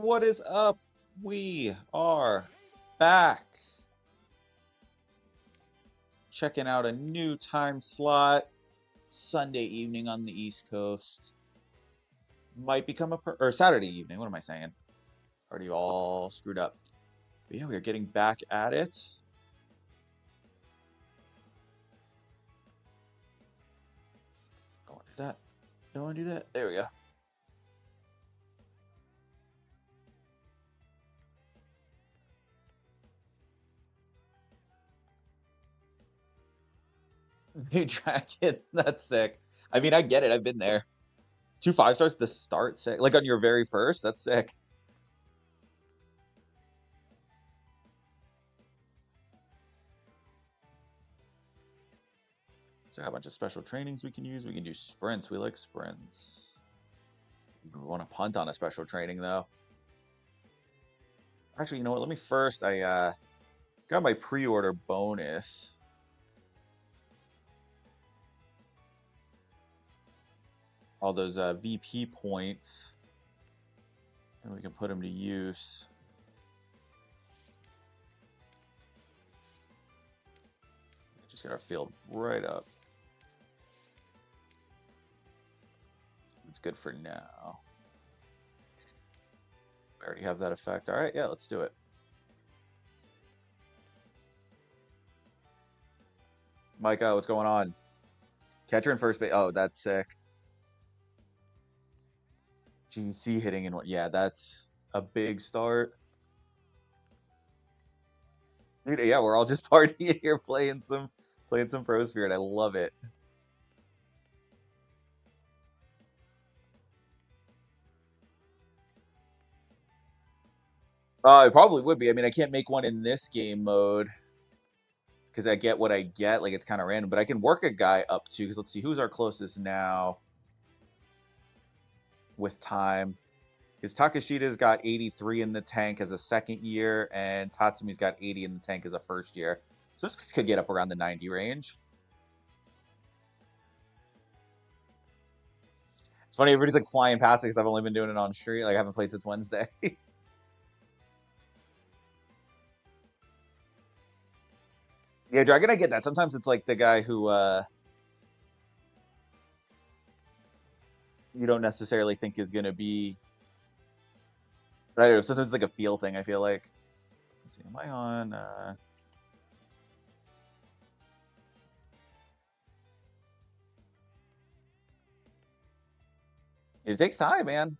What is up? We are back. Checking out a new time slot. Sunday evening on the East Coast. Might become or Saturday evening. What am I saying? Already all screwed up. But yeah, we are getting back at it. Don't want to do that. Don't want to do that. There we go. New Dragon. That's sick. I mean, I get it. I've been there. 2 5-stars to start, sick. Like on your very first. That's sick. So a bunch of special trainings we can use. We can do sprints. We like sprints. We want to punt on a special training though. Actually, you know what? Let me first. I got my pre-order bonus. All those VP points, and we can put them to use. Just got our field right up. It's good for now. I already have that effect. All right, yeah, let's do it. Micah, what's going on? Catcher and first base. Oh, that's sick. GC hitting in one. Yeah, that's a big start. Dude, yeah, we're all just partying here, playing some Pro Spirit. I love it. It probably would be. I mean, I can't make one in this game mode because I get what I get. Like, it's kind of random, but I can work a guy up to, because let's see, who's our closest now with time? Because Takashida's got 83 in the tank as a second year, and Tatsumi's got 80 in the tank as a first year. So this could get up around the 90 range. It's funny, everybody's like flying past it because I've only been doing it on street. Like, I haven't played since Wednesday. Yeah, Dragon, I get that. Sometimes it's like the guy who you don't necessarily think is going to be. I don't know. Sometimes it's like a feel thing, I feel like. Let's see, am I on? It takes time, man.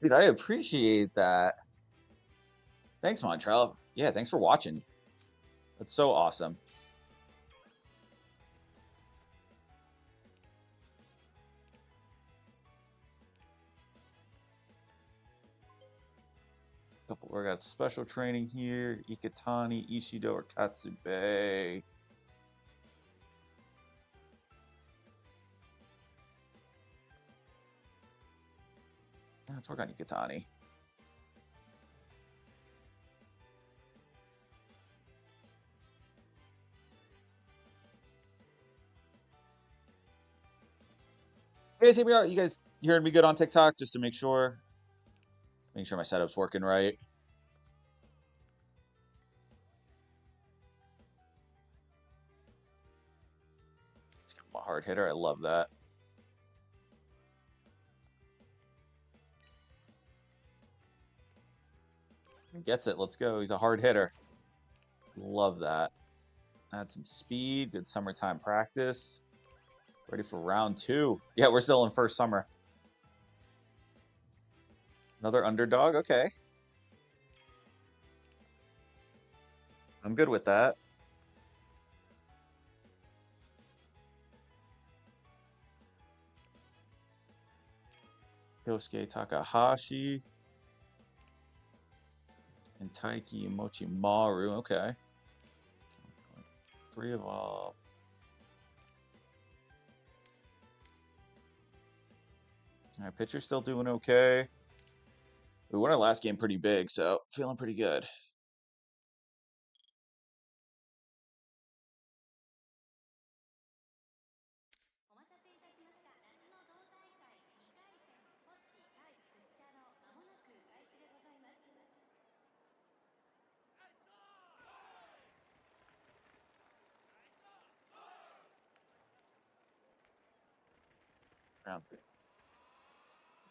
Dude, I appreciate that. Thanks, Montreal. Yeah, thanks for watching. That's so awesome. We got special training here. Ikitani, Ishido, or Katsube. Let's work on Ikitani. You guys hear me out? You guys hearing me good on TikTok? Just to make sure. Make sure my setup's working right. I'm a hard hitter. I love that. He gets it. Let's go. He's a hard hitter. Love that. Add some speed. Good summertime practice. Ready for round 2. Yeah, we're still in first summer. Another underdog. Okay. I'm good with that. Yosuke Takahashi. And Taiki Mochimaru. Okay. 3 of all. My pitcher's still doing okay. We won our last game pretty big, so feeling pretty good.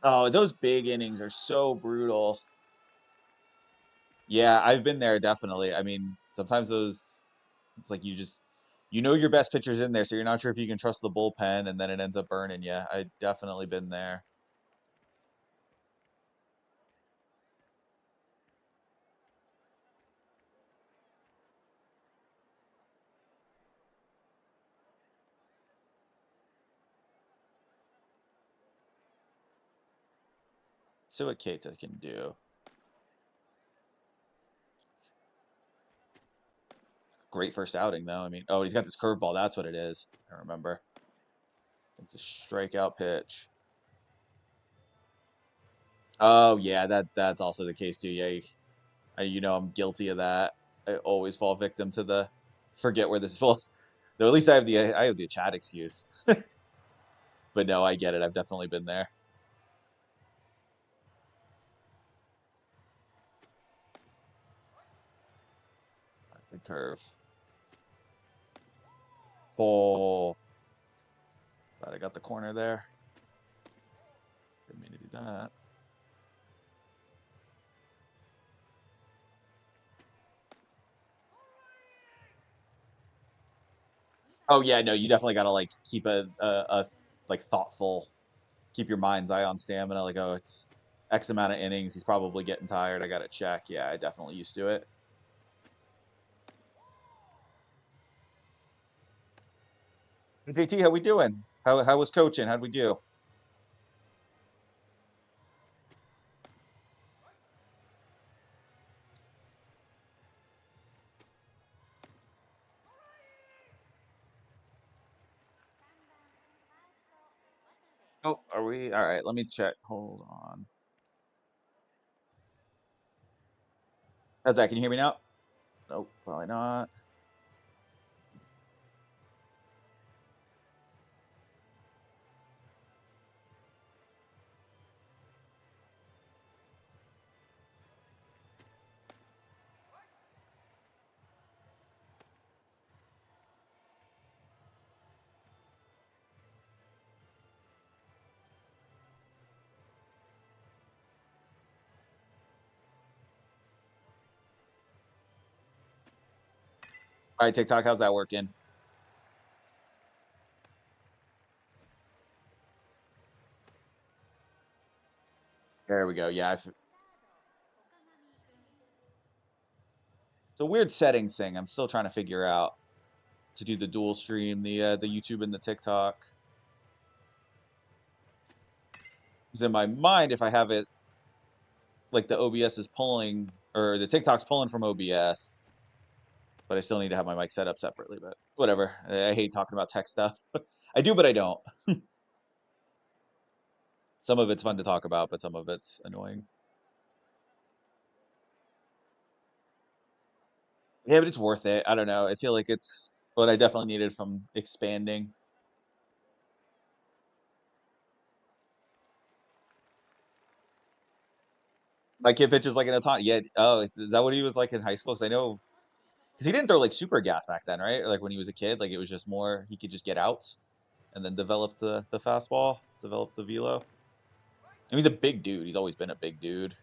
Oh, those big innings are so brutal. Yeah, I've been there definitely. I mean, sometimes those it's like you know your best pitcher's in there, so you're not sure if you can trust the bullpen, and then it ends up burning you. I definitely been there. See what Keita can do. Great first outing though. I mean, oh, he's got this curveball. That's what it is. I remember. It's a strikeout pitch. Oh yeah, that's also the case too. Yeah, you know I'm guilty of that. I always fall victim to the forget where this falls. Though at least I have the chat excuse. But no, I get it. I've definitely been there. The curve. Oh, glad I got the corner there. Didn't mean to do that. Oh yeah, no, you definitely gotta like keep a like thoughtful, keep your mind's eye on stamina. Like, oh, it's X amount of innings. He's probably getting tired. I gotta check. Yeah, I definitely used to it. JT, how we doing? How was coaching? How'd we do? Oh, are we all right? Let me check. Hold on. How's that? Can you hear me now? Nope, probably not. All right, TikTok, how's that working? There we go. Yeah, it's a weird settings thing. I'm still trying to figure out to do the dual stream, the YouTube and the TikTok. Because in my mind, if I have it like the OBS is pulling or the TikTok's pulling from OBS, but I still need to have my mic set up separately. But whatever. I hate talking about tech stuff. I do, but I don't. Some of it's fun to talk about, but some of it's annoying. Yeah, but it's worth it. I don't know. I feel like it's what I definitely needed from expanding. My kid pitches like an Otani. Yeah. Oh, is that what he was like in high school? Because I know because he didn't throw like super gas back then, right? Or like when he was a kid, like it was just more he could just get outs and then develop the fastball, develop the velo. And he's a big dude. He's always been a big dude.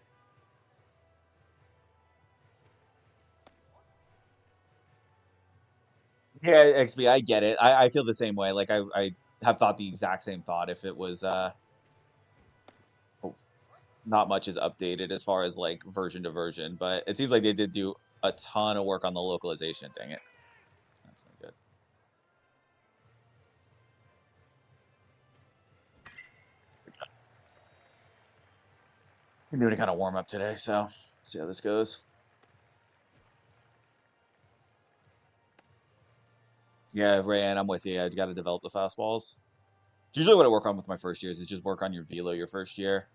Yeah, XB, I get it. I feel the same way. Like I have thought the exact same thought if it was oh, not much is updated as far as like version to version, but it seems like they did do a ton of work on the localization. Dang it. That's not good. I'm doing a kind of warm up today, so see how this goes. Yeah, Rayan, I'm with you. I got to develop the fastballs. It's usually what I work on with my first years is just work on your velo your first year.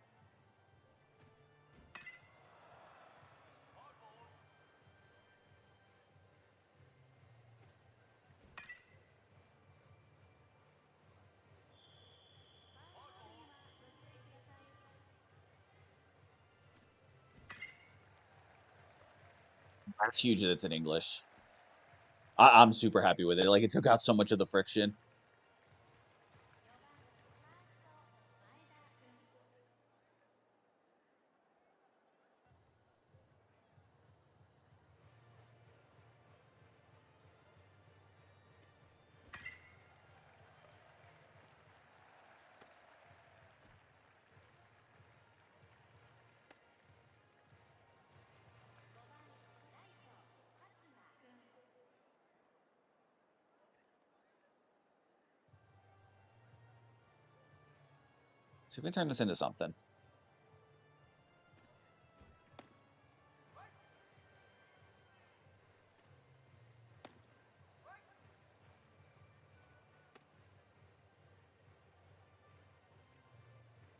That's huge that it's in English. I'm super happy with it. Like, it took out so much of the friction. See if we can turn this into something.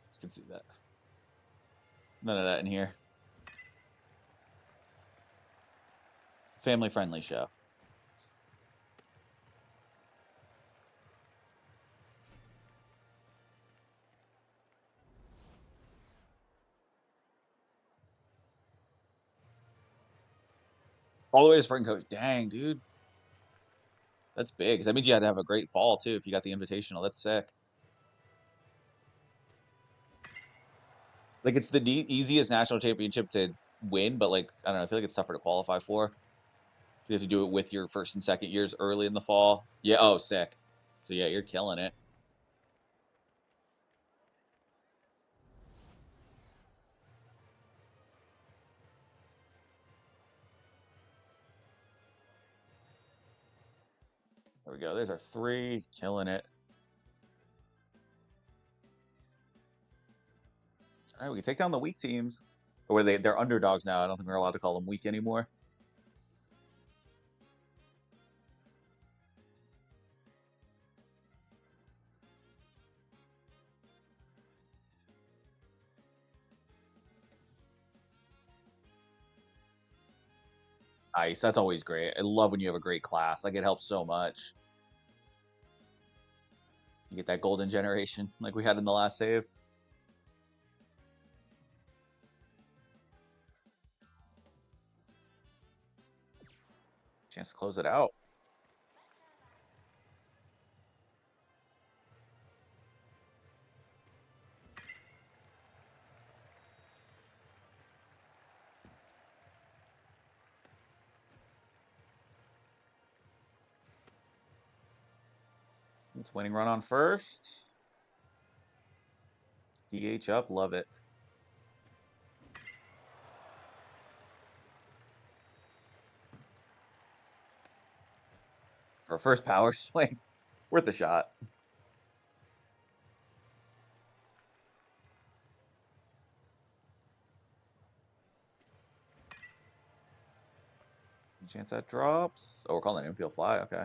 Let's concede that. None of that in here. Family-friendly show. All the way to spring coach. Dang, dude. That's big. 'Cause that means you had to have a great fall, too, if you got the invitational. That's sick. Like, it's the easiest national championship to win, but, like, I don't know. I feel like it's tougher to qualify for. You have to do it with your first and second years early in the fall. Yeah. Oh, sick. So, yeah, you're killing it. There we go. There's our 3. Killing it. All right, we can take down the weak teams. Or they're underdogs now. I don't think we're allowed to call them weak anymore. Nice. That's always great. I love when you have a great class. Like, it helps so much. You get that golden generation like we had in the last save. Chance to close it out. It's winning run on first. DH up. Love it. For a first power swing, worth a shot. Chance that drops. Oh, we're calling it infield fly. Okay.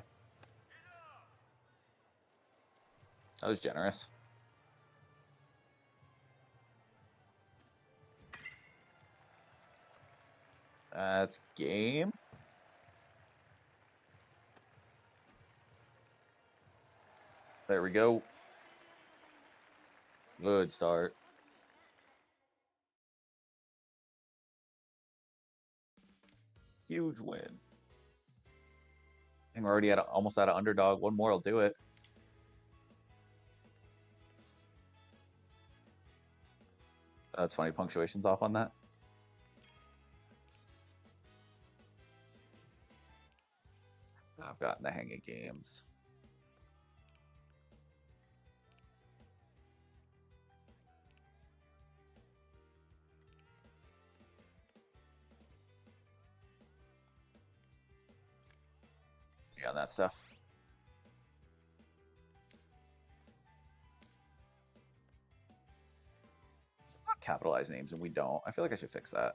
That was generous. That's game. There we go. Good start. Huge win. And we're already almost at an underdog. One more will do it. That's funny. Punctuation's off on that. I've gotten the hang of games. Yeah, that stuff. Not capitalize names and we don't. I feel like I should fix that.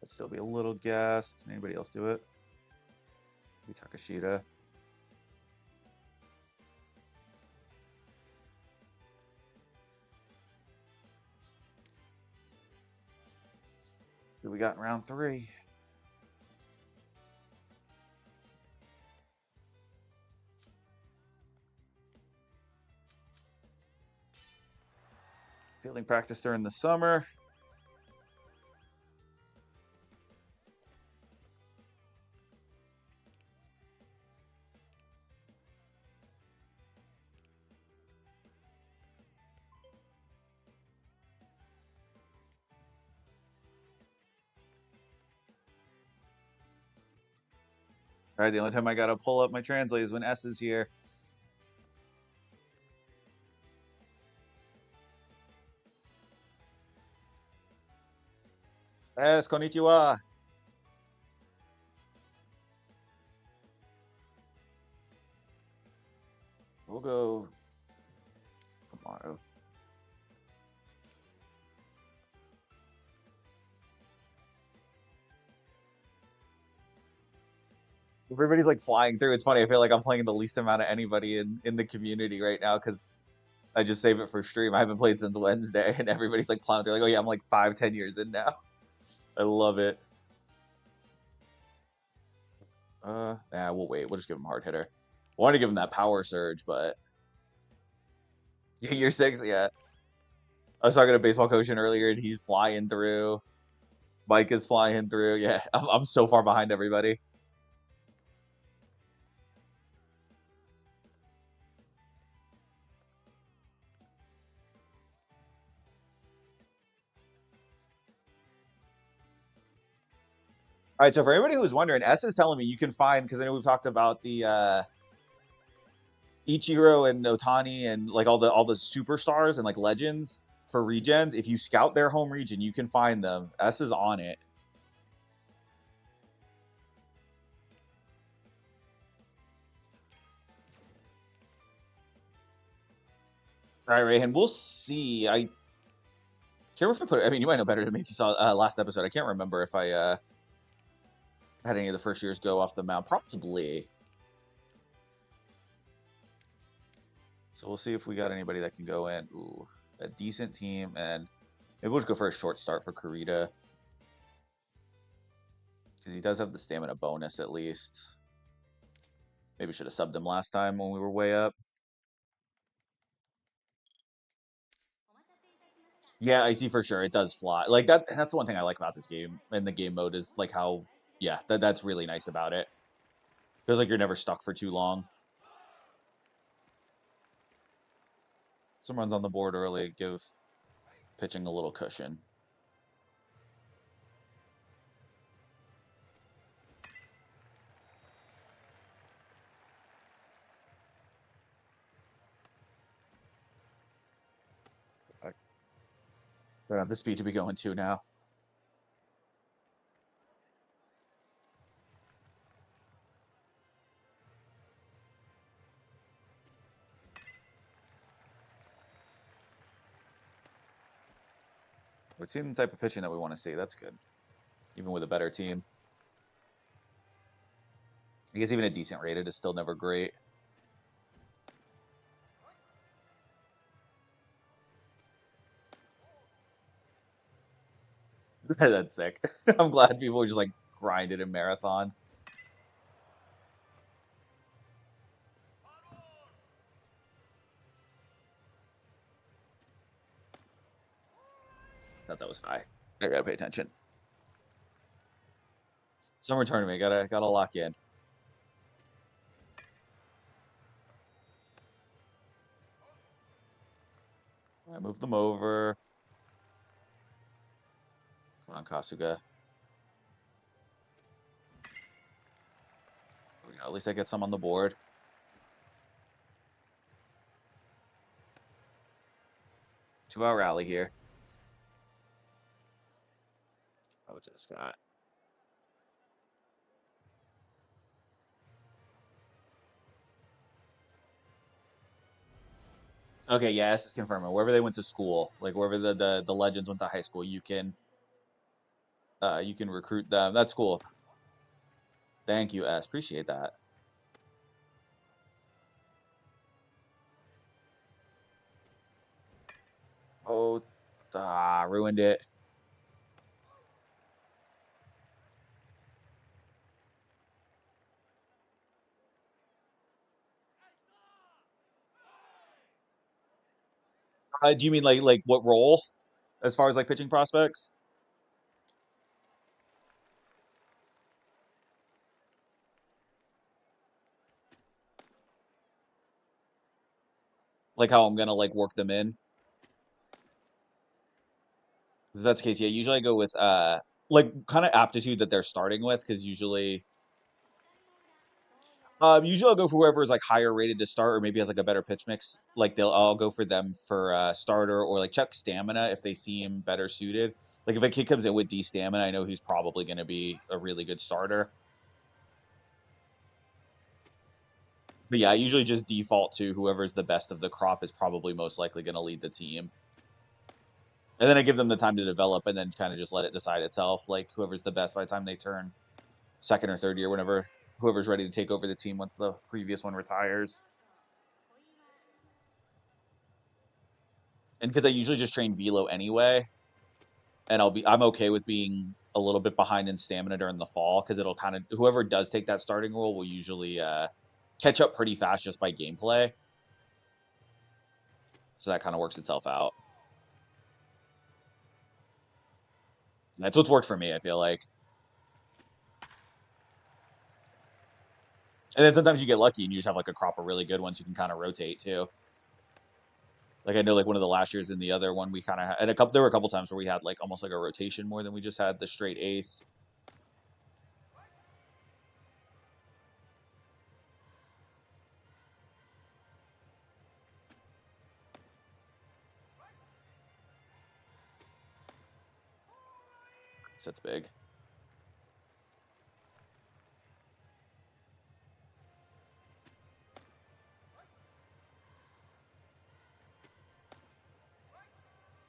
I'd still be a little gassed. Can anybody else do it? Maybe Takashita. Who we got in round 3? Fielding practice during the summer. All right, the only time I gotta pull up my translate is when S is here. S, konnichiwa. We'll go tomorrow. Everybody's like flying through. It's funny. I feel like I'm playing the least amount of anybody in the community right now because I just save it for stream. I haven't played since Wednesday, and everybody's like plowing through. Like, oh yeah, I'm like 5-10 years in now. I love it. We'll wait. We'll just give him a hard hitter. I want to give him that power surge, but yeah, year 6, yeah. I was talking to baseball coach earlier, and he's flying through. Mike is flying through. Yeah, I'm so far behind everybody. All right, so for everybody who's wondering, S is telling me you can find, because I know we've talked about the Ichiro and Otani and like all the superstars and like legends for regens. If you scout their home region, you can find them. S is on it. All right, Rayhan, we'll see. I can't remember if I put it. I mean, you might know better than me if you saw last episode. I can't remember if I had any of the first years go off the mound. Probably. So we'll see if we got anybody that can go in. Ooh, a decent team, and maybe we'll just go for a short start for Kurita because he does have the stamina bonus at least. Maybe should have subbed him last time when we were way up. Yeah, I see for sure. It does fly. Like that. That's the one thing I like about this game and the game mode is like how, yeah, that's really nice about it. Feels like you're never stuck for too long. Some runs on the board early give pitching a little cushion. I don't have the speed to be going to now. We're seeing the type of pitching that we want to see. That's good. Even with a better team. I guess even a decent rated is still never great. That's sick. I'm glad people just like grinded in marathon. Thought that was high. I gotta pay attention. Summer tournament, gotta lock in. I move them over. Come on, Kasuga. At least I get some on the board. 2-out rally here. Oh, just got. Okay, yeah, this is confirming. Wherever they went to school, like wherever the legends went to high school, you can You can recruit them. That's cool. Thank you, S. Appreciate that. Oh, ruined it. Do you mean like what role as far as like pitching prospects? Like how I'm gonna like work them in? If that's the case, yeah. Usually I go with like kind of aptitude that they're starting with because usually I'll go for whoever is like higher rated to start or maybe has like a better pitch mix. Like I'll go for them for starter or like check stamina if they seem better suited. Like if a kid comes in with D stamina, I know he's probably going to be a really good starter. But yeah, I usually just default to whoever's the best of the crop is probably most likely going to lead the team. And then I give them the time to develop and then kind of just let it decide itself. Like whoever's the best by the time they turn second or third year, whenever whoever's ready to take over the team once the previous one retires. And because I usually just train velo anyway, and I'm okay with being a little bit behind in stamina during the fall because it'll kind of whoever does take that starting role will usually catch up pretty fast just by gameplay. So that kind of works itself out. That's what's worked for me, I feel like. And then sometimes you get lucky and you just have like a crop of really good ones you can kind of rotate too. Like I know like one of the last years in the other one we kind of had, and there were a couple times where we had like almost like a rotation more than we just had the straight ace. So that's big.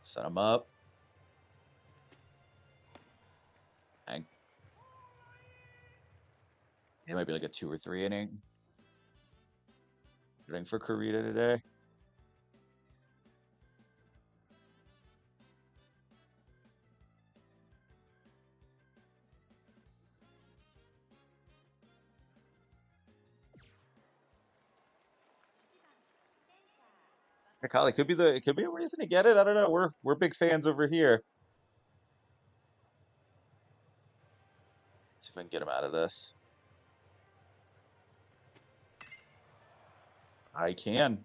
Set them up. Hang. It might be like a 2 or 3 inning. Hitting for Kurita today. Kyle, it could be a reason to get it. I don't know. We're big fans over here. Let's see if I can get him out of this. I can.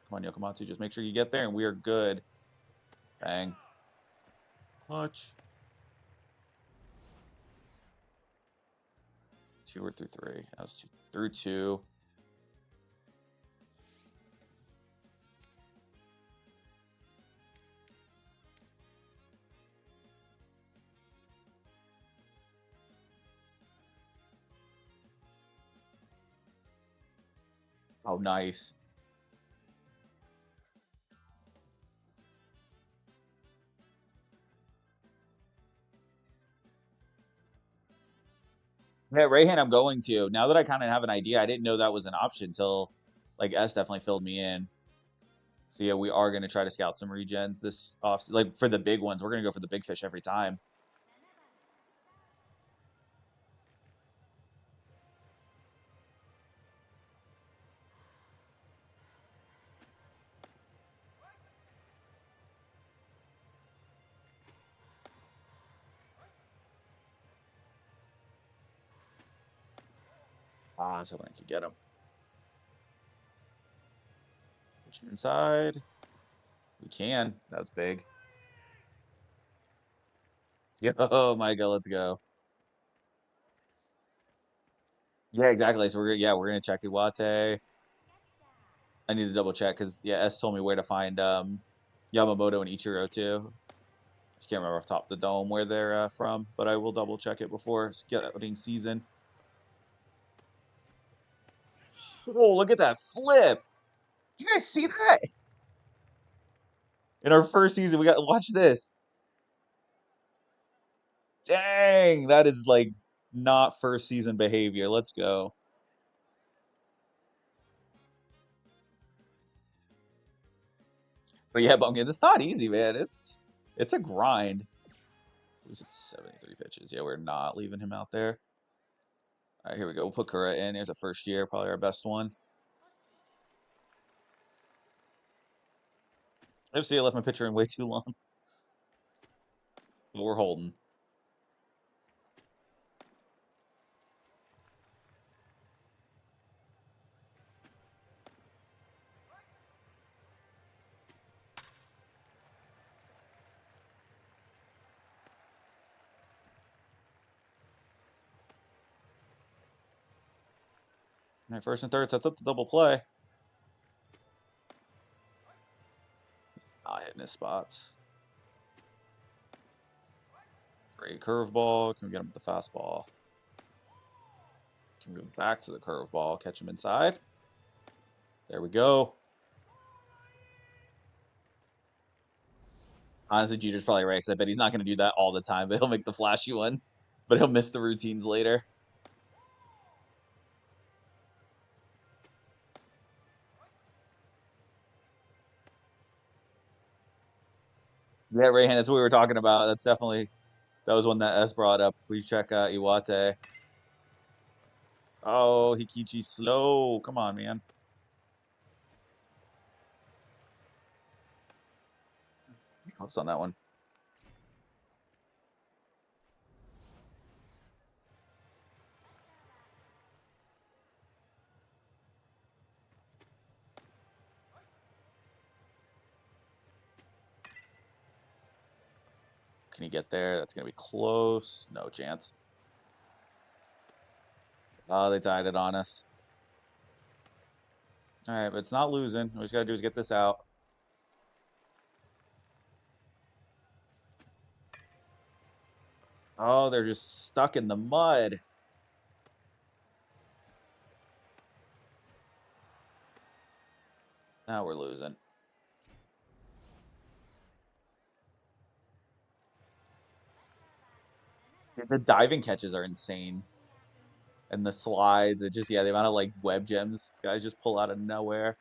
Come on, Yokomatsu. Just make sure you get there, and we are good. Bang. Clutch. 2 or through 3. That was 2 through 2. Oh, nice. Yeah, Rayhan, I'm going to. Now that I kind of have an idea, I didn't know that was an option until like S definitely filled me in. So yeah, we are going to try to scout some regens this off. Like for the big ones, we're going to go for the big fish every time. Ah, so I could get him. Put you inside. We can. That's big. Yeah. Oh my god, let's go. Yeah, exactly. So we're gonna check Iwate. I need to double check because yeah, S told me where to find Yamamoto and Ichiro too. I can't remember off the top of the dome where they're from, but I will double check it before scouting season. Oh, look at that flip! Did you guys see that? In our first season, we got watch this. Dang, that is like not first season behavior. Let's go. But yeah, Bumpkin, it's not easy, man. It's a grind. Who's it? 73 pitches. Yeah, we're not leaving him out there. All right, here we go. We'll put Kura in. Here's a first year, probably our best one. Oopsie, I left my pitcher in way too long. But we're holding. All right, first and third sets up the double play. Not hitting his spots. Great curveball. Can we get him with the fastball? Can we go back to the curveball? Catch him inside. There we go. Honestly, Jeter's probably right, because I bet he's not going to do that all the time, but he'll make the flashy ones. But he'll miss the routines later. Yeah, Rayhan, that's what we were talking about. That's definitely, that was one that S brought up. If we check Iwate. Oh, Hikichi's slow. Come on, man. Close on that one. Can he get there? That's going to be close. No chance. Oh, they tied it on us. All right, but it's not losing. What we just got to do is get this out. Oh, they're just stuck in the mud. Now we're losing. The diving catches are insane. And the slides, it just, yeah, the amount of like web gems guys just pull out of nowhere.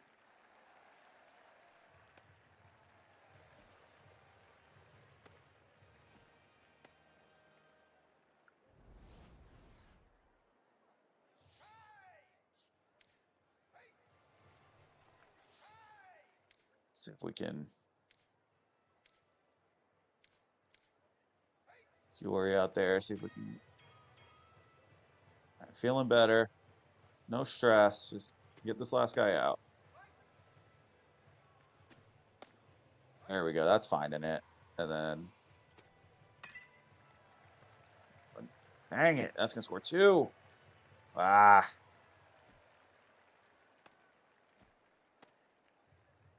See if we can see Ori out there. See if we can. Right, feeling better. No stress. Just get this last guy out. There we go. That's finding it. And then. Dang it. That's going to score two. Ah.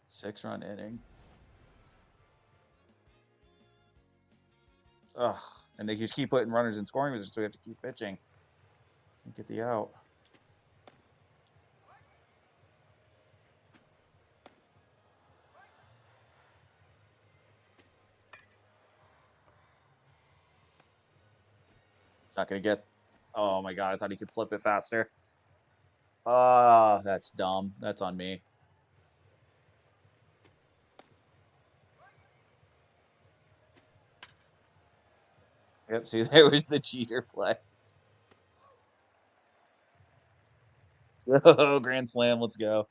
6-run inning. Ugh. And they just keep putting runners in scoring position, so we have to keep pitching. Can't get the out. It's not going to get. Oh my God. I thought he could flip it faster. Ah, that's dumb. That's on me. Yep, see, there was the cheater play. Oh, grand slam. Let's go.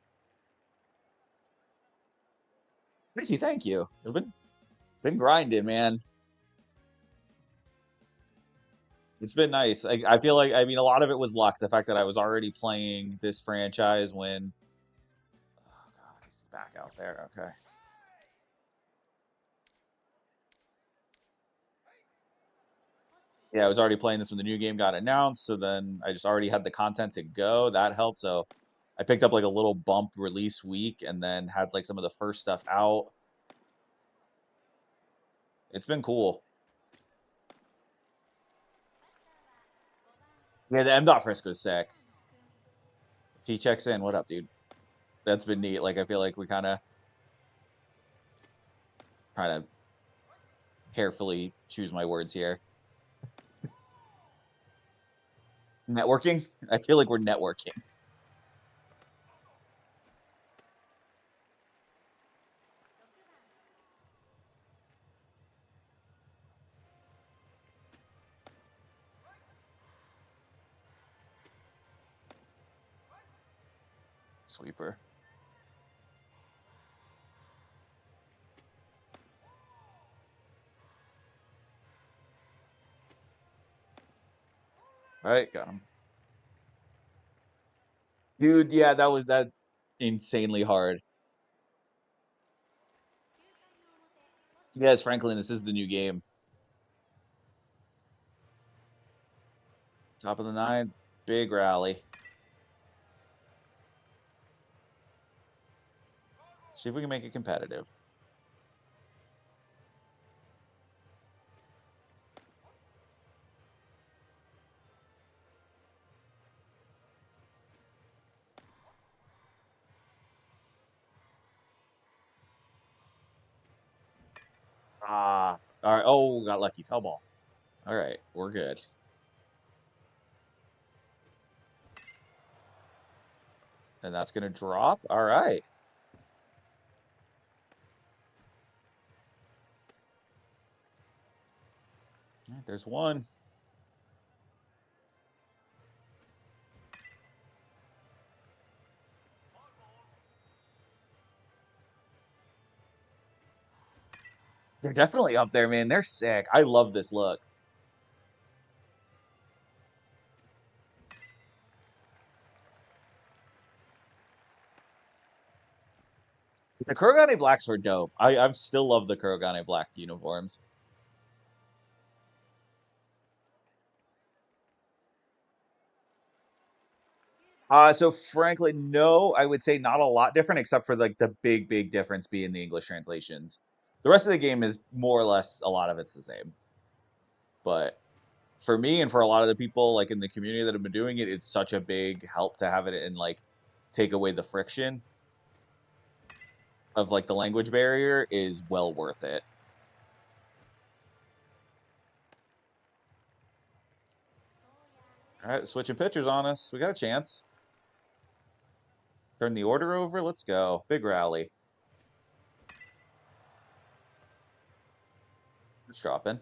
Tracy, thank you. You've been grinding, man. It's been nice. I feel like, I mean, a lot of it was luck. The fact that I was already playing this franchise when. Oh, God, he's back out there. Okay. Yeah, I was already playing this when the new game got announced. So then I just already had the content to go. That helped. So I picked up like a little bump release week and then had like some of the first stuff out. It's been cool. Yeah, the M. Dot Frisco's sick. If he checks in, what up, dude? That's been neat. Like, I feel like we kind of try to carefully choose my words here. Networking? I feel like we're networking. Sweeper. All right, got him. Dude, yeah, that was that insanely hard. Yes, Franklin, this is the new game. Top of the ninth, big rally. See if we can make it competitive. Ah. All right. Oh, got lucky. Foul ball. All right, we're good. And that's going to drop. All right. All right, there's one. They're definitely up there, man. They're sick. I love this look. The Kurogane Blacks were dope. I still love the Kurogane Black uniforms. So frankly, no, I would say not a lot different, except for like the big difference being the English translations. The rest of the game is more or less a lot of it's the same. But for me and for a lot of the people like in the community that have been doing it, it's such a big help to have it and like take away the friction of like the language barrier is well worth it. All right, switching pitchers on us. We got a chance. Turn the order over. Let's go. Big rally. It's dropping.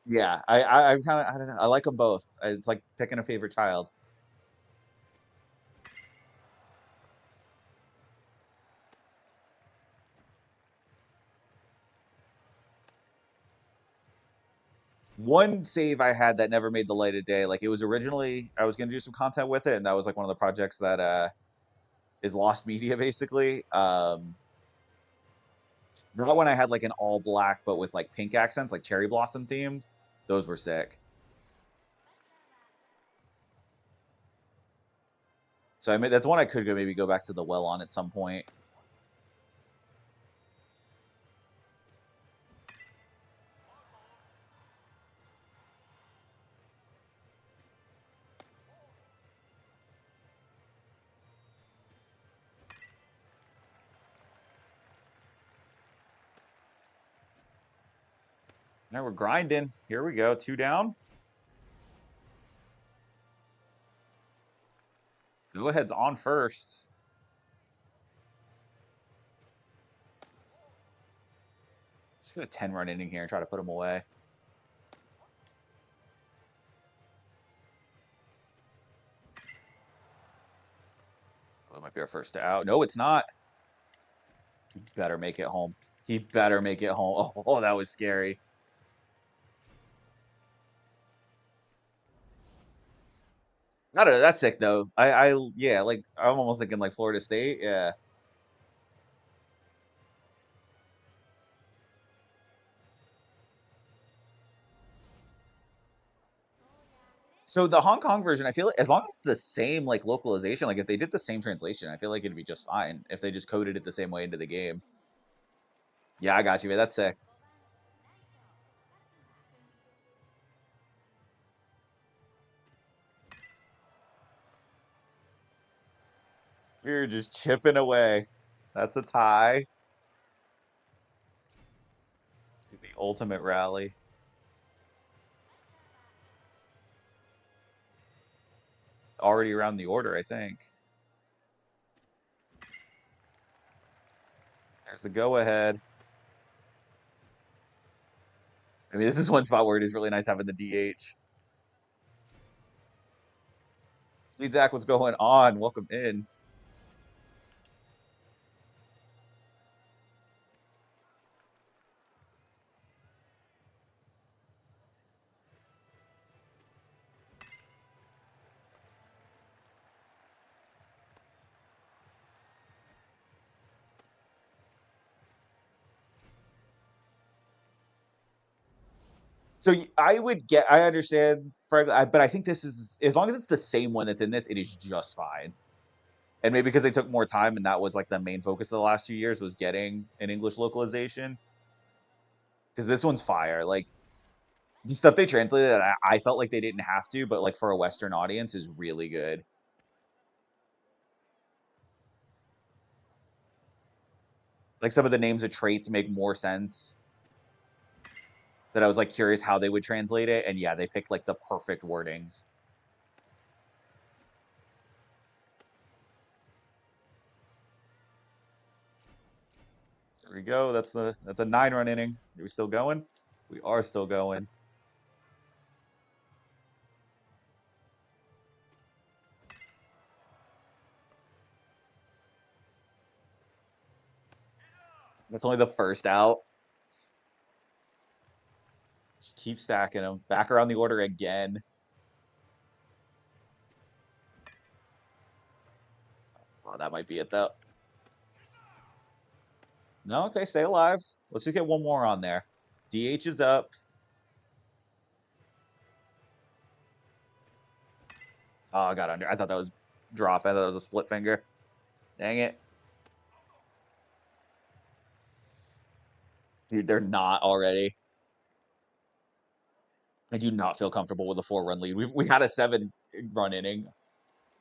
Yeah, I kind of I don't know. I like them both. It's like picking a favorite child. One save I had that never made the light of day. Like it was originally I was gonna do some content with it, and that was like one of the projects that is lost media basically. That one I had like an all black but with like pink accents, like cherry blossom themed. Those were sick. So I mean that's one I could go maybe go back to the well on at some point. Now we're grinding. Here we go. Two down. Go ahead's on first. Just get a 10-run inning here and try to put him away. Oh, it might be our first out. No, it's not. He better make it home. He better make it home. Oh, that was scary. I don't know. That's sick though. Yeah, like I'm almost thinking like Florida State. Yeah. So the Hong Kong version, I feel like as long as it's the same like localization, like if they did the same translation, I feel like it'd be just fine if they just coded it the same way into the game. Yeah, I got you, man. That's sick. You're just chipping away. That's a tie. The ultimate rally. Already around the order, I think. There's the go-ahead. I mean, this is one spot where it is really nice having the DH. Lead Zach, what's going on? Welcome in. So I understand, but I think this is, as long as it's the same one that's in this, it is just fine. And maybe because they took more time and that was like the main focus of the last 2 years was getting an English localization. Because this one's fire. Like, the stuff they translated, I felt like they didn't have to, but like for a Western audience is really good. Like some of the names of traits make more sense. That I was like curious how they would translate it, and yeah, they picked like the perfect wordings. There we go. That's a 9-run inning. Are we still going? We are still going. That's only the first out. Just keep stacking them. Back around the order again. Oh, that might be it though. No, okay, stay alive. Let's just get one more on there. DH is up. Oh, I got under. I thought that was drop. I thought that was a split finger. Dang it. Dude, they're not already. I do not feel comfortable with a 4-run lead. We had a 7-run inning.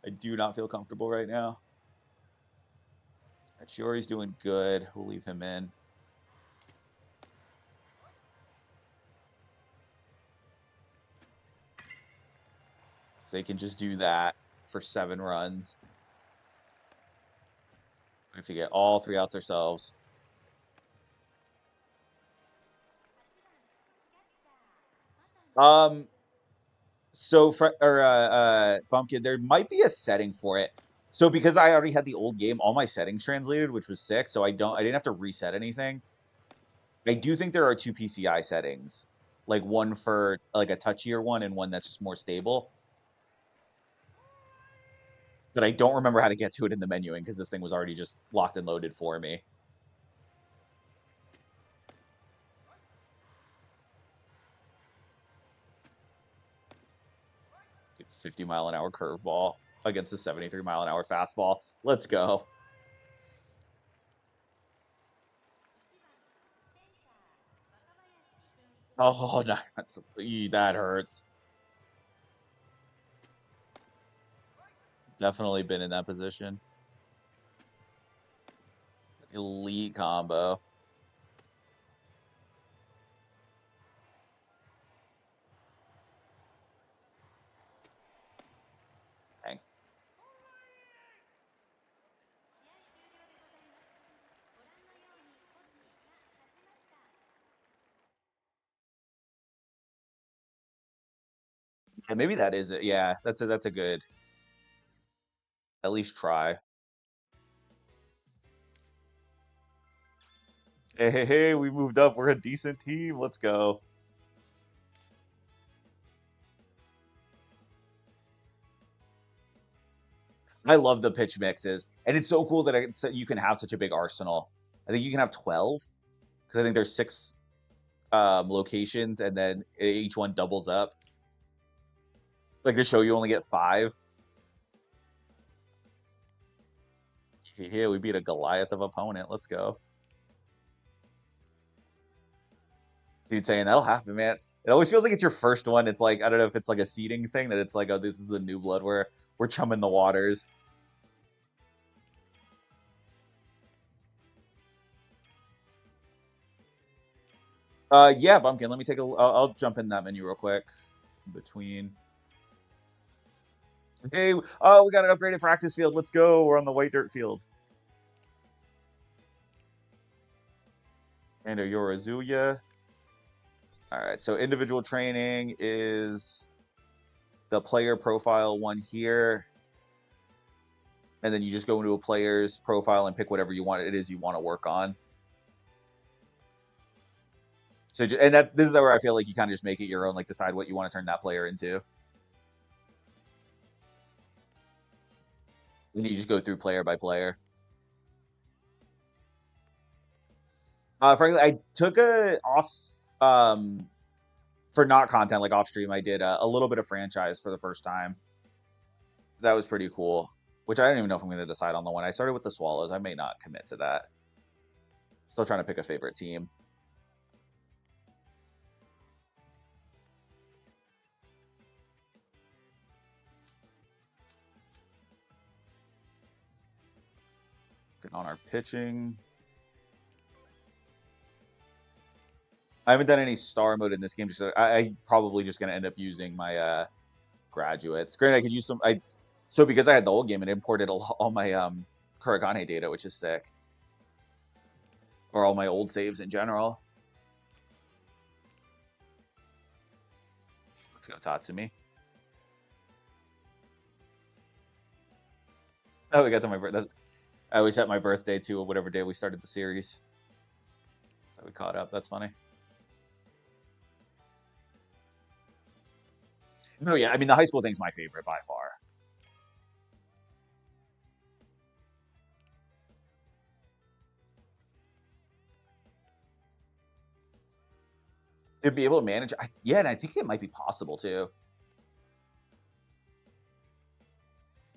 I do not feel comfortable right now. Chiori's doing good. We'll leave him in. They can just do that for 7 runs. We have to get all 3 outs ourselves. So Bumpkin, there might be a setting for it. So because I already had the old game, all my settings translated, which was sick, so I didn't have to reset anything. I do think there are 2 PCI settings, like one for like a touchier one and one that's just more stable. But I don't remember how to get to it in the menuing because this thing was already just locked and loaded for me. 50-mile-an-hour curveball against a 73-mile-an-hour fastball. Let's go. Oh, no, that hurts. Definitely been in that position. Elite combo. Dang. Yeah, maybe that is it. Yeah, that's a good. At least try. Hey, we moved up. We're a decent team. Let's go. I love the pitch mixes, and it's so cool that you can have such a big arsenal. I think you can have 12 because I think there's 6 locations, and then each one doubles up. Like the show, you only get 5. Yeah, we beat a Goliath of opponent. Let's go. Dude, saying that'll happen, man. It always feels like it's your first one. It's like, I don't know if it's like a seeding thing that it's like, oh, this is the new blood where we're chumming the waters. Yeah, Bumpkin. Let me take a. I'll jump in that menu real quick. Between. Hey, oh, we got an upgraded practice field. Let's go. We're on the white dirt field. And a Yorazuya. All right, so individual training is the player profile one here. And then you just go into a player's profile and pick whatever it is you want to work on. So, and this is where I feel like you kind of just make it your own, like decide what you want to turn that player into. And you just go through player by player. Frankly, I took a off for not content, like off stream. I did a little bit of franchise for the first time. That was pretty cool. Which I don't even know if I'm going to decide on the one. I started with the Swallows. I may not commit to that. Still trying to pick a favorite team. Getting on our pitching. I haven't done any star mode in this game. Just I probably just going to end up using my graduates. Granted, I could use some. So because I had the old game, it imported all my Kuragane data, which is sick. Or all my old saves in general. Let's go Tatsumi. Oh, we got to my birthday. I always set my birthday to whatever day we started the series. So we caught up. That's funny. No, yeah. I mean, the high school thing's my favorite by far. To be able to manage, yeah, and I think it might be possible too.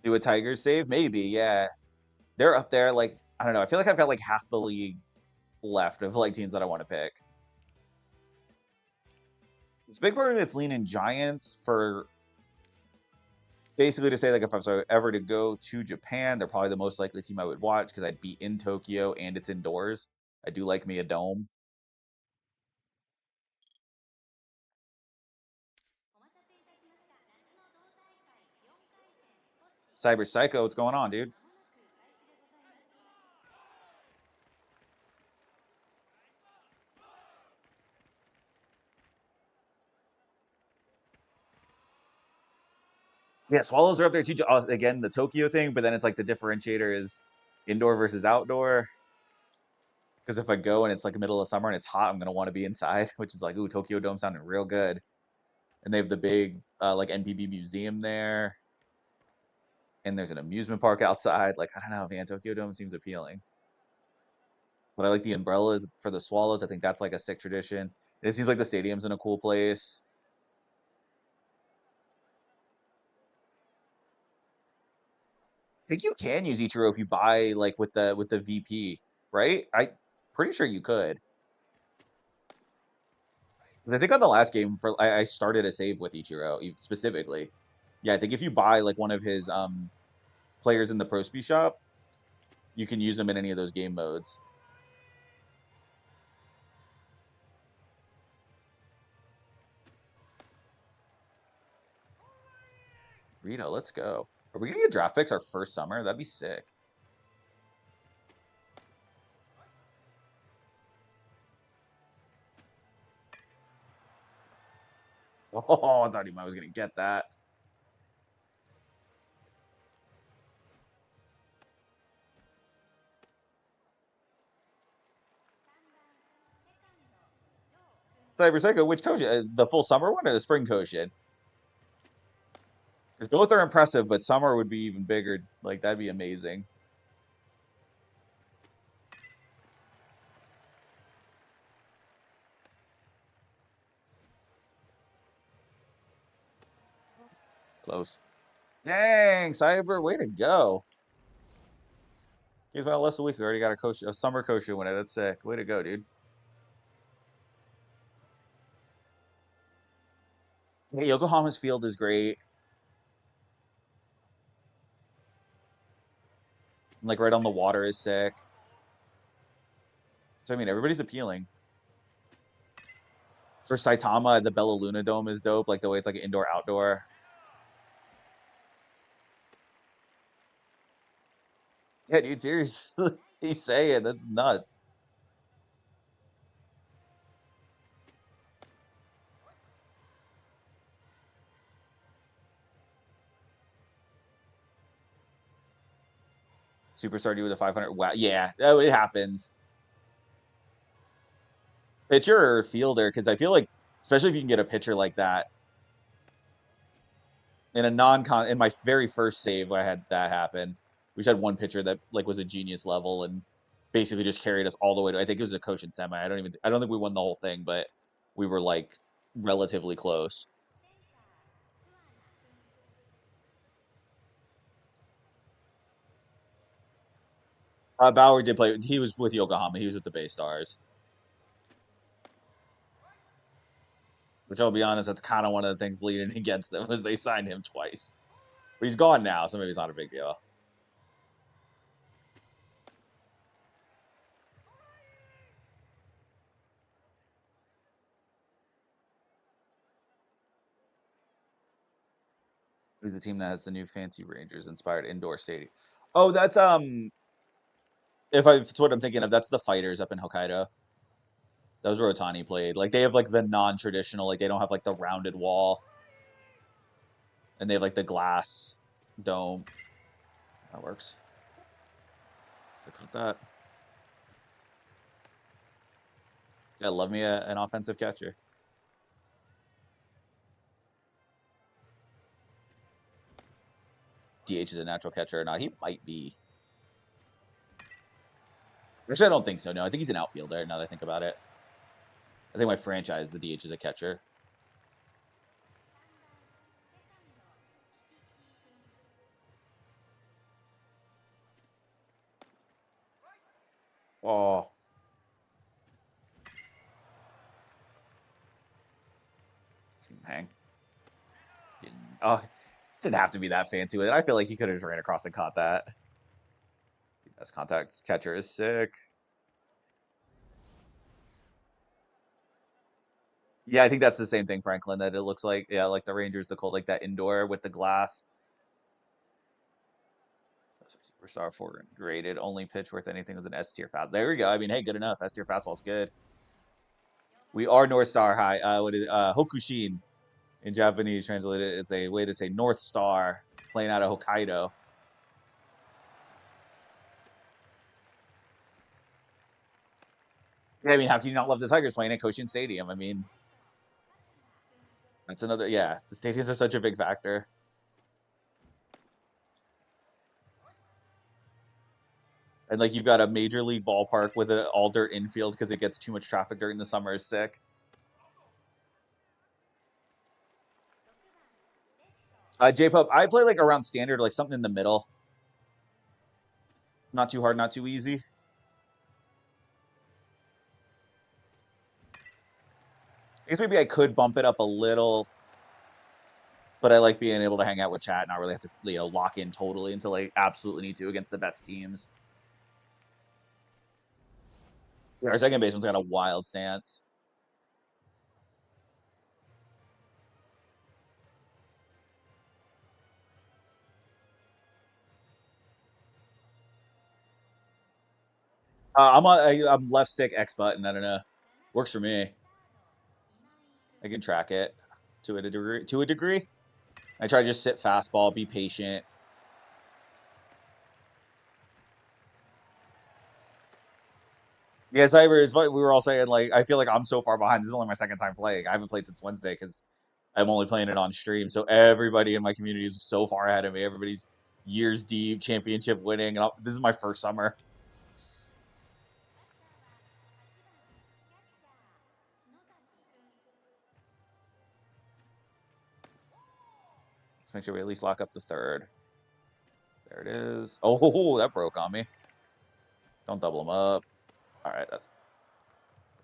Do a Tigers save? Maybe, yeah. They're up there, like, I don't know. I feel like I've got like half the league left of like teams that I want to pick. It's a big part of it's leaning Giants for basically to say like if I was ever to go to Japan, they're probably the most likely team I would watch because I'd be in Tokyo and it's indoors. I do like me a dome. Cyber Psycho, what's going on, dude? Yeah, Swallows are up there too. Again, the Tokyo thing, but then it's like the differentiator is indoor versus outdoor. Because if I go and it's like the middle of summer and it's hot, I'm gonna want to be inside, which is like, ooh, Tokyo Dome sounding real good. And they have the big like NPB museum there, and there's an amusement park outside. Like I don't know, man, Tokyo Dome seems appealing. But I like the umbrellas for the Swallows. I think that's like a sick tradition. And it seems like the stadium's in a cool place. I think you can use Ichiro if you buy like with the VP, right? I pretty sure you could. I think on the last game I started a save with Ichiro specifically. Yeah, I think if you buy like one of his players in the Pro Speed shop, you can use them in any of those game modes. Rito, let's go. Are we gonna get draft picks our first summer? That'd be sick. Oh, I thought I was gonna get that. Cyber Psycho, which Koshin? The full summer one or the spring Koshin? Because both are impressive, but summer would be even bigger. Like that'd be amazing. Close. Dang, Cyber, way to go. He's about less a week. We already got a summer Koshin winner. That's sick. Way to go, dude. Hey, Yokohama's field is great. Like right on the water is sick. So I mean, everybody's appealing. For Saitama, the Bella Luna Dome is dope. Like the way it's like indoor outdoor. Yeah, dude, seriously. He's saying that's nuts. Superstar D with a 500. Wow. Yeah, it happens. Pitcher or fielder? Because I feel like, especially if you can get a pitcher like that in a non-con. In my very first save, I had that happen. We just had one pitcher that like was a genius level and basically just carried us all the way to. I think it was a coach in semi. I don't think we won the whole thing, but we were like relatively close. Bauer did play. He was with Yokohama. He was with the Bay Stars. Which I'll be honest, that's kind of one of the things leading against them was they signed him twice. But he's gone now, so maybe it's not a big deal. Who's the team that has the new fancy Rangers inspired indoor stadium? Oh, that's if I it's what I'm thinking of, that's the Fighters up in Hokkaido. That was where Otani played. Like they have like the non-traditional, like they don't have like the rounded wall, and they have like the glass dome. That works. I cut that. Yeah, love me an offensive catcher. DH is a natural catcher or not? He might be. Actually, I don't think so. No, I think he's an outfielder. Now that I think about it, I think my franchise, the DH is a catcher. Oh, hang. Oh, it didn't have to be that fancy with it. I feel like he could have just ran across and caught that. Best contact catcher is sick. Yeah, I think that's the same thing, Franklin. That it looks like, yeah, like the Rangers, the Colt, like that indoor with the glass. Superstar 4 graded. Only pitch worth anything was an S tier fastball. There we go. I mean, hey, good enough. S tier fastball's good. We are North Star High. What is Hokushin in Japanese translated? It's a way to say North Star playing out of Hokkaido. Yeah, I mean, how can you not love the Tigers playing at Koshin Stadium? I mean, that's another. Yeah, the stadiums are such a big factor. And like you've got a major league ballpark with an all dirt infield because it gets too much traffic during the summer is sick. J-Pub, I play like around standard, like something in the middle. Not too hard, not too easy. I guess maybe I could bump it up a little, but I like being able to hang out with chat, not really have to lock in totally until I absolutely need to against the best teams. Yeah, our second baseman's got a wild stance. I'm left stick X button. I don't know. Works for me. I can track it to a degree. To a degree, I try to just sit fastball, be patient. Yeah, Cyber is what we were all saying. Like, I feel like I'm so far behind. This is only my second time playing. I haven't played since Wednesday because I'm only playing it on stream. So everybody in my community is so far ahead of me. Everybody's years deep, championship winning. And this is my first summer. Let's make sure we at least lock up the third. There it is. Oh, that broke on me. Don't double them up. All right, that's.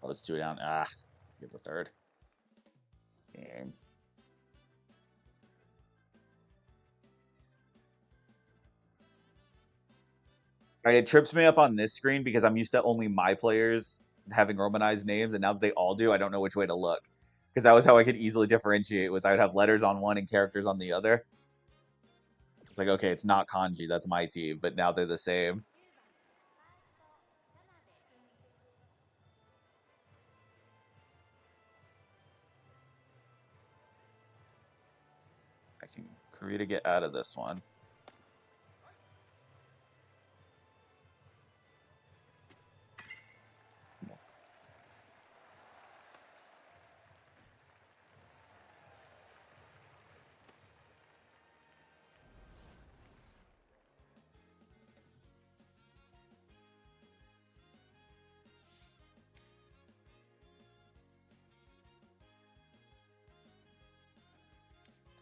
Oh, it's two down. Give the third. Game. All right, it trips me up on this screen because I'm used to only my players having Romanized names, and now that they all do, I don't know which way to look. because that was how I could easily differentiate. Was I would have letters on one and characters on the other. It's like, okay, it's not kanji. That's my team, but now they're the same. I can Korea to get out of this one.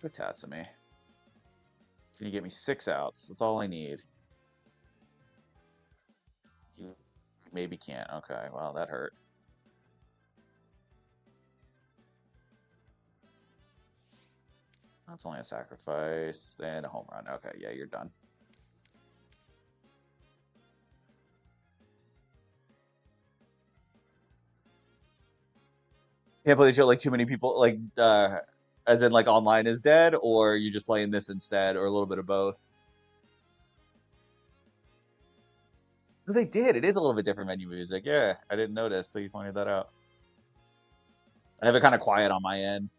Good Tatsumi. Can you get me 6 outs? That's all I need. You maybe can't. Okay, well, that hurt. That's only a sacrifice and a home run. Okay, yeah, you're done. Can't play the show like too many people, like, as in like online is dead, or you just playing this instead, or a little bit of both. Oh, they did. It is a little bit different menu music. Yeah, I didn't notice till you pointed that out. I have it kind of quiet on my end.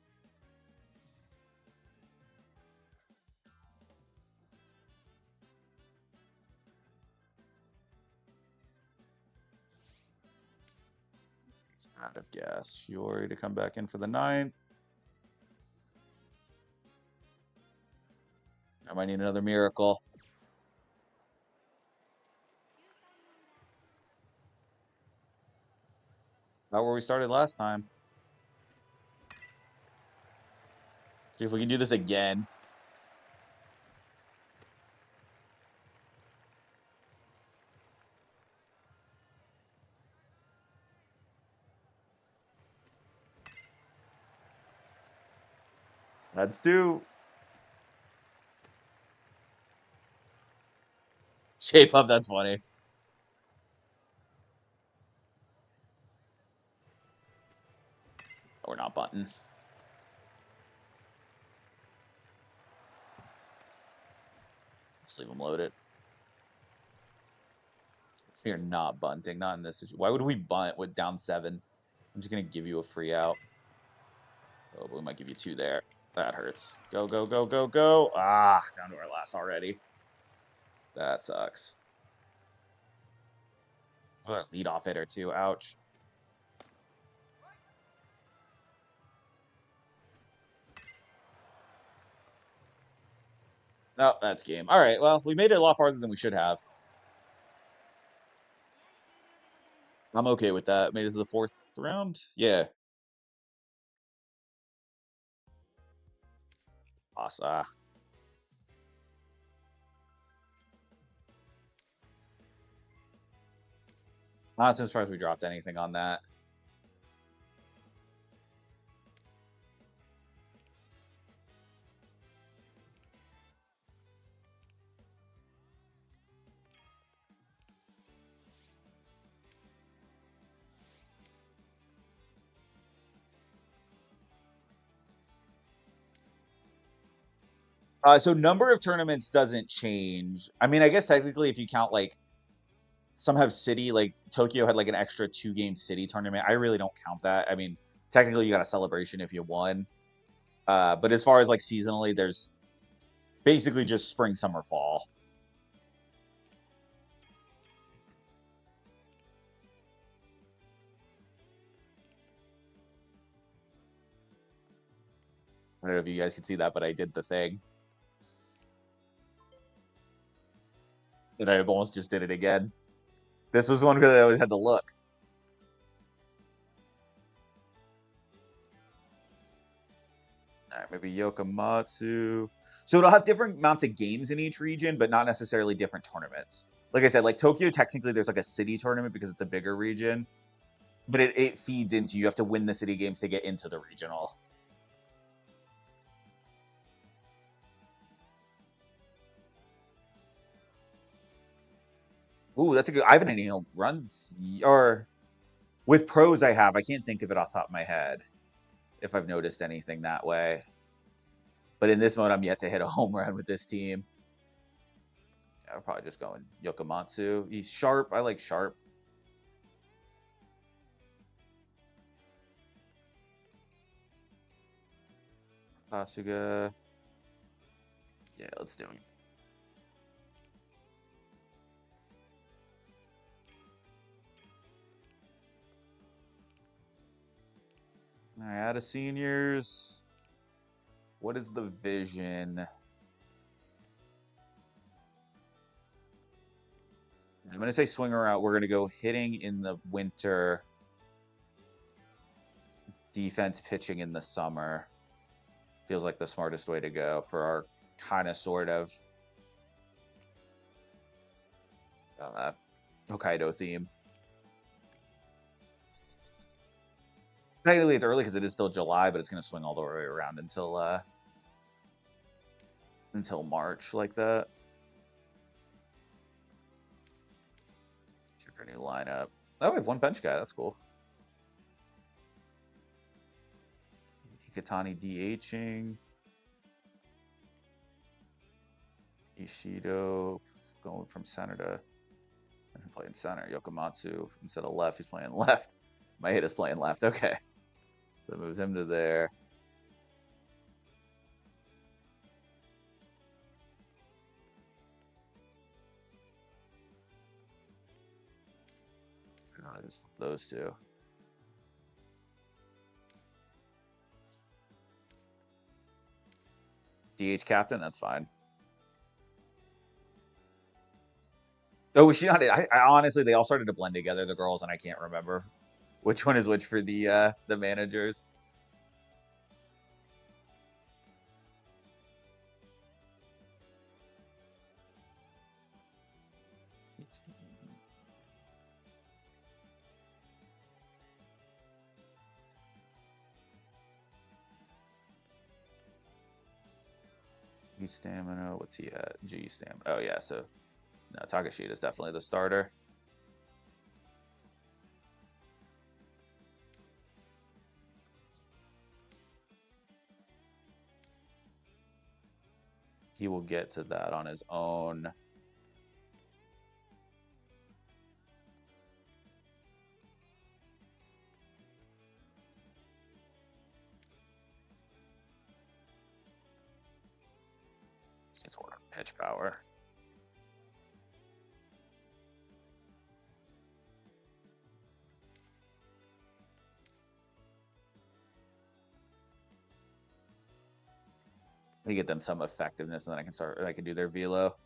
It's out of gas. Shiori to come back in for the 9th. I might need another miracle. About where we started last time. See if we can do this again. Let's do. Shape up, that's funny. Oh, we're not bunting. Just leave them loaded. You're not bunting, not in this situation. Why would we bunt with down 7? I'm just gonna give you a free out. Oh, but we might give you 2 there. That hurts. Go, go, go, go, go. Ah, down to our last already. That sucks. Oh, lead off hitter too. Ouch. No, that's game. All right, well, we made it a lot farther than we should have. I'm okay with that. Made it to the 4th round. Yeah. Awesome. Honestly, as far as we dropped anything on that. So number of tournaments doesn't change. I mean, I guess technically, if you count like some have city, like Tokyo had like an extra 2-game city tournament. I really don't count that. I mean, technically, you got a celebration if you won. But as far as like seasonally, there's basically just spring, summer, fall. I don't know if you guys can see that, but I did the thing. And I almost just did it again. This was one where I always had to look. All right, maybe Yokomatsu. So it'll have different amounts of games in each region, but not necessarily different tournaments. Like I said, like Tokyo, technically there's like a city tournament because it's a bigger region, but it feeds into, you have to win the city games to get into the regional. Ooh, that's a good. I haven't any runs or with pros. I have. I can't think of it off the top of my head. if I've noticed anything that way. But in this mode, I'm yet to hit a home run with this team. Yeah, I'm probably just going Yokomatsu. He's sharp. I like sharp. Kasuga. Yeah, let's do it. All right, out of seniors, what is the vision? I'm going to say swinger out. We're going to go hitting in the winter, defense pitching in the summer. Feels like the smartest way to go for our kind of sort of Hokkaido theme. Technically, it's early because it is still July, but it's going to swing all the way around until March like that. Check our new lineup. Oh, we have one bench guy. That's cool. Ikatani DHing. Ishido going from center to playing center. Yokomatsu instead of left, he's playing left. My hit is playing left. Okay. So it moves him to there. I'll just flip those two. DH captain, that's fine. Oh, was she not? I honestly, they all started to blend together, the girls, and I can't remember which one is which for the managers. G stamina. What's he at? G stamina. Oh yeah, so no, Takashita is definitely the starter. He will get to that on his own. It's order pitch power. Let me get them some effectiveness, and then I can start. I can do their velo.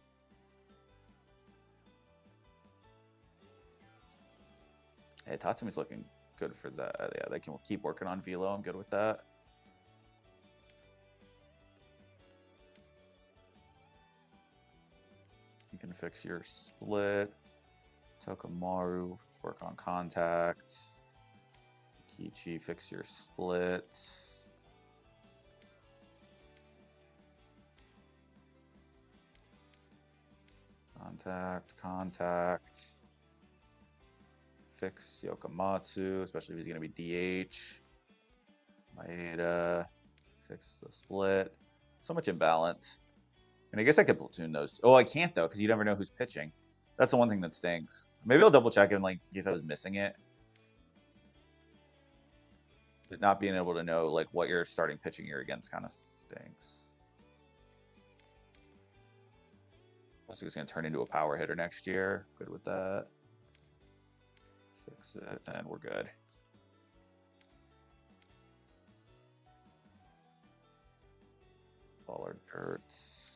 Hey, Tatsumi's looking good for that. Yeah, they can keep working on velo. I'm good with that. You can fix your split. Tokomaru, work on contact. Kichi, fix your split. Contact. Fix Yokomatsu, especially if he's going to be DH. Maeda, fix the split. So much imbalance. And I guess I could platoon those. Oh, I can't though, because you never know who's pitching. That's the one thing that stinks. Maybe I'll double check it, like, in case I was missing it. But not being able to know like what you're starting pitching you're against kind of stinks. Also, he's going to turn into a power hitter next year. Good with that. Fix it, and we're good. Ballard Kurtz.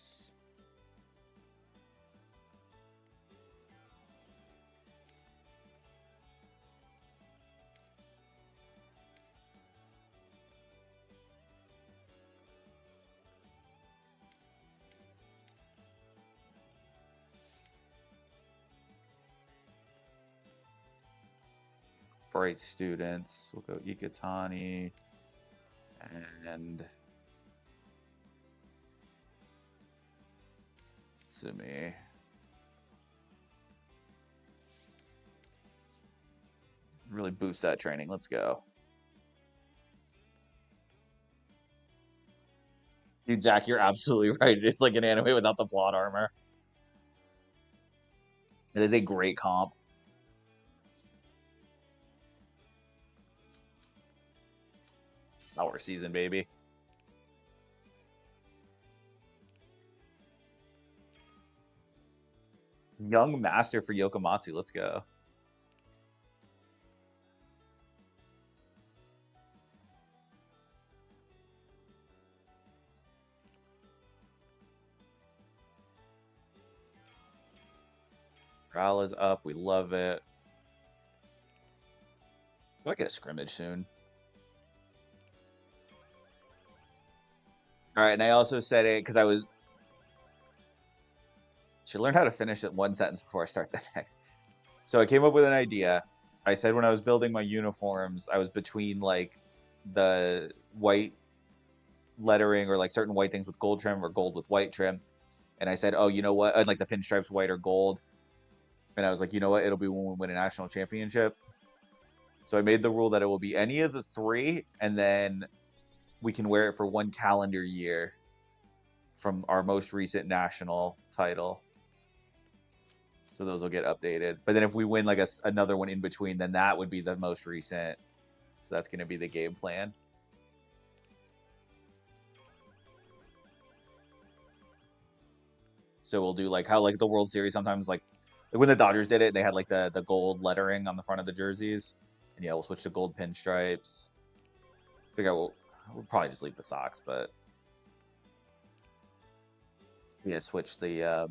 Bright students. We'll go Ikatani and Tsumi. Really boost that training. Let's go. Dude, Zach, you're absolutely right. It's like an anime without the plot armor. It is a great comp. Our season, baby. Young master for Yokomatsu. Let's go. Corral is up. We love it. Do I get a scrimmage soon? All right, and I also said it because I should learn how to finish it one sentence before I start the next. So I came up with an idea. I said when I was building my uniforms, I was between like the white lettering or like certain white things with gold trim or gold with white trim. And I said, oh, you know what? I'd like the pinstripes white or gold. And I was like, you know what? It'll be when we win a national championship. So I made the rule that it will be any of the three, and then we can wear it for one calendar year from our most recent national title. So those will get updated. But then if we win like another one in between, then that would be the most recent. So that's going to be the game plan. So we'll do like how like the World Series sometimes like when the Dodgers did it, they had like the gold lettering on the front of the jerseys. And yeah, we'll switch to gold pinstripes. Figure out we'll probably just leave the socks, but yeah, switch the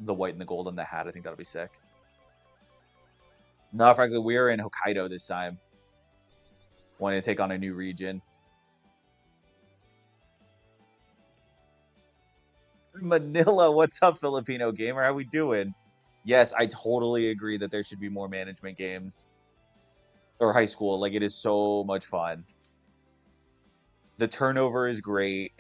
white and the gold on the hat. I think that'll be sick. No, frankly, we are in Hokkaido this time. Wanting to take on a new region. Manila, what's up, Filipino gamer? How we doing? Yes, I totally agree that there should be more management games or high school. Like it is so much fun. The turnover is great.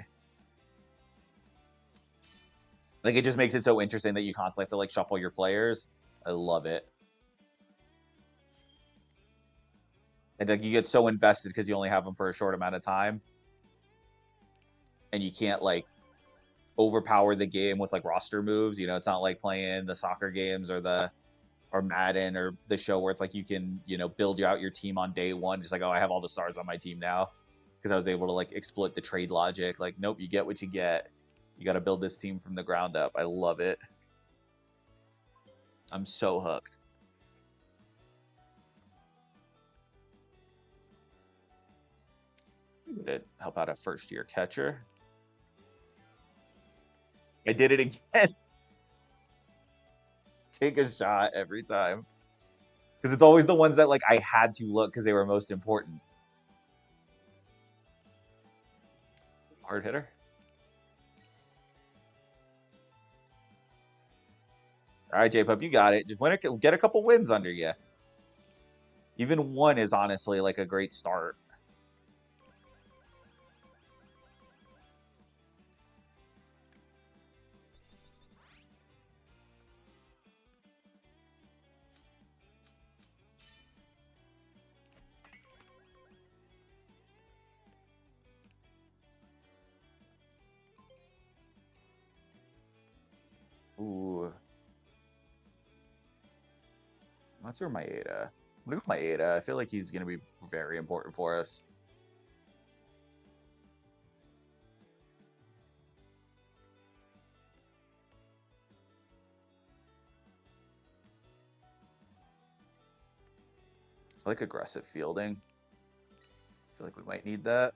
Like it just makes it so interesting that you constantly have to like shuffle your players. I love it. And like you get so invested because you only have them for a short amount of time. And you can't like overpower the game with like roster moves. You know, it's not like playing the soccer games or Madden or the show where it's like you can, you know, build out your team on day one. Just like, oh, I have all the stars on my team now. Because I was able to like exploit the trade logic. Like, nope, you get what you get. You got to build this team from the ground up. I love it. I'm so hooked. To help out a first year catcher. I did it again. Take a shot every time. Because it's always the ones that like I had to look because they were most important. Hard hitter. All right, J-Pup, you got it. Just get a couple wins under you. Even one is honestly like a great start. Ooh. What's your Maeda? I'm gonna go Maeda. I feel like he's gonna be very important for us. I like aggressive fielding. I feel like we might need that.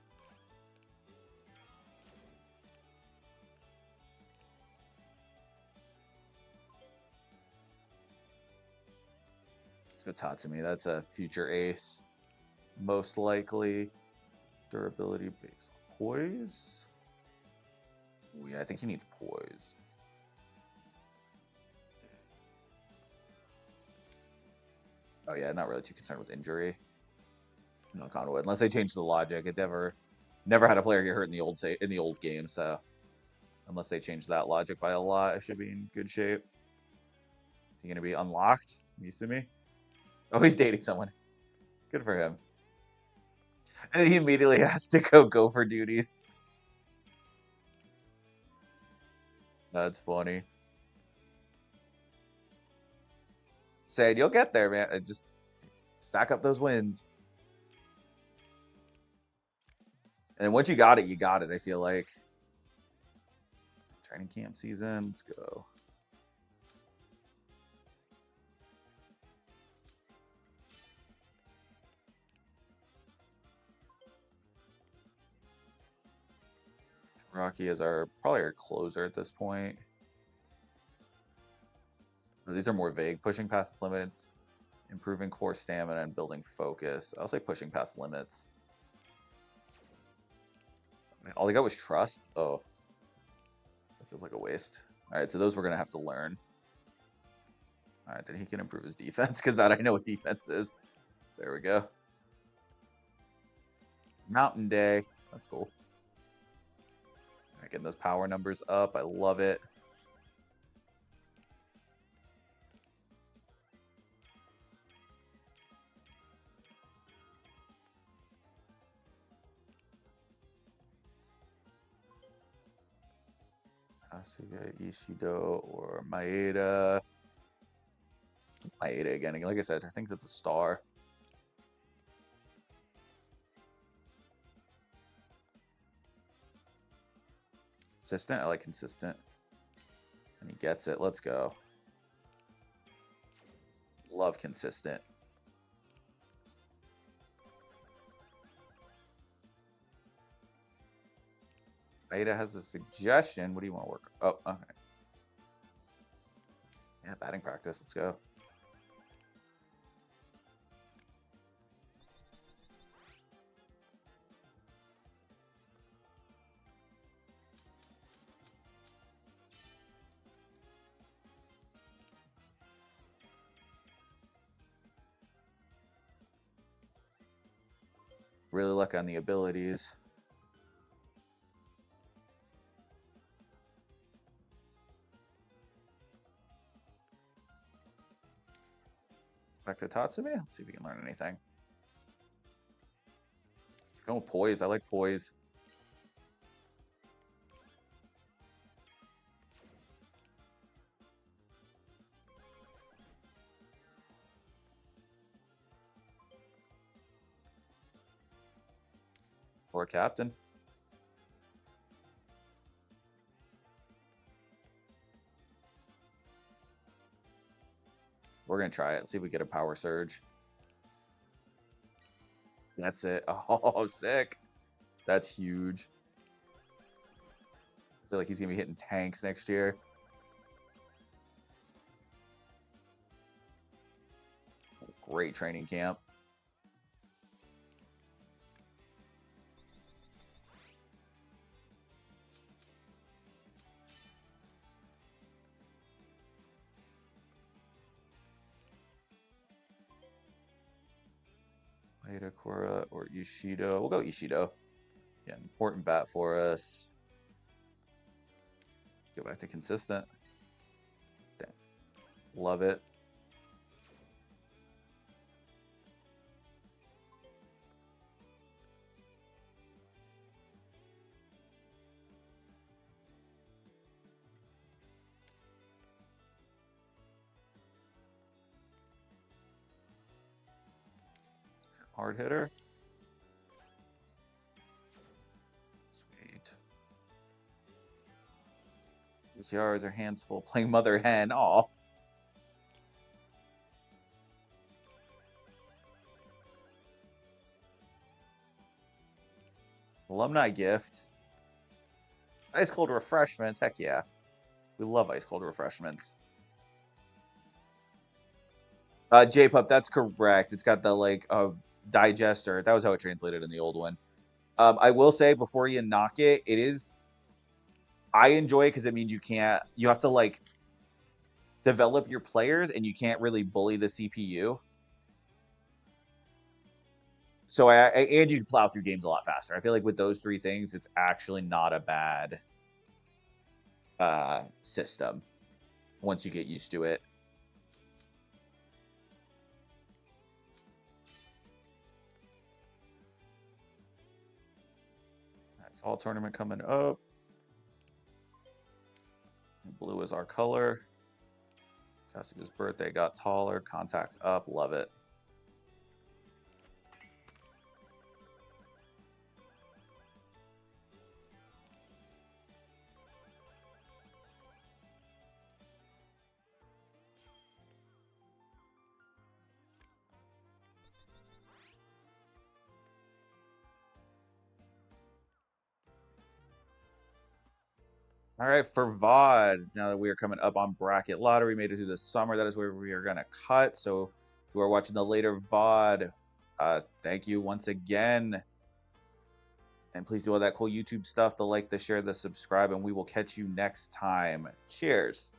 Let's go Tatsumi. That's a future ace. Most likely. Durability base. Poise? Ooh, yeah, I think he needs poise. Oh yeah, not really too concerned with injury. No Conwood. Unless they change the logic. It never had a player get hurt in the old game, so unless they change that logic by a lot, it should be in good shape. Is he gonna be unlocked? Misumi? Oh, he's dating someone. Good for him. And he immediately has to go for duties. That's funny. Saying you'll get there, man. Just stack up those wins. And once you got it, you got it, I feel like. Training camp season. Let's go. Rocky is probably our closer at this point. These are more vague. Pushing past limits, improving core stamina, and building focus. I'll say pushing past limits. All they got was trust. Oh, that feels like a waste. All right, so those we're gonna have to learn. All right, then he can improve his defense because that I know what defense is. There we go. Mountain Day. That's cool. All right, getting those power numbers up. I love it. Asuga, Ishido, or Maeda. Maeda again. Like I said, I think that's a star. Consistent? I like consistent. And he gets it. Let's go. Love consistent. Beta has a suggestion. What do you want to work? Oh, okay. Yeah, batting practice. Let's go. Really lucky on the abilities. Back to Tatsumi. Let's see if we can learn anything. Go poise. I like poise. Or captain. We're gonna try it. Let's see if we get a power surge. That's it. Oh, sick. That's huge. I feel like he's gonna be hitting tanks next year. Great training camp. Kura or Ishido. We'll go Ishido. Yeah, important bat for us. Go back to consistent. Damn. Love it. Hard hitter. Sweet. UTRs are hands full playing mother hen. Aw. Alumni gift. Ice cold refreshments. Heck yeah. We love ice cold refreshments. J-Pup, that's correct. It's got the like digester. That was how it translated in the old one. I will say before you knock it, it is. I enjoy it because it means you have to like develop your players and you can't really bully the CPU. So and you can plow through games a lot faster. I feel like with those three things, it's actually not a bad system once you get used to it. Fall tournament coming up. Blue is our color. Kasuga's birthday got taller. Contact up. Love it. All right, for VOD, now that we are coming up on bracket lottery, made it through the summer, that is where we are going to cut. So if you are watching the later VOD, thank you once again. And please do all that cool YouTube stuff, the like, the share, the subscribe, and we will catch you next time. Cheers.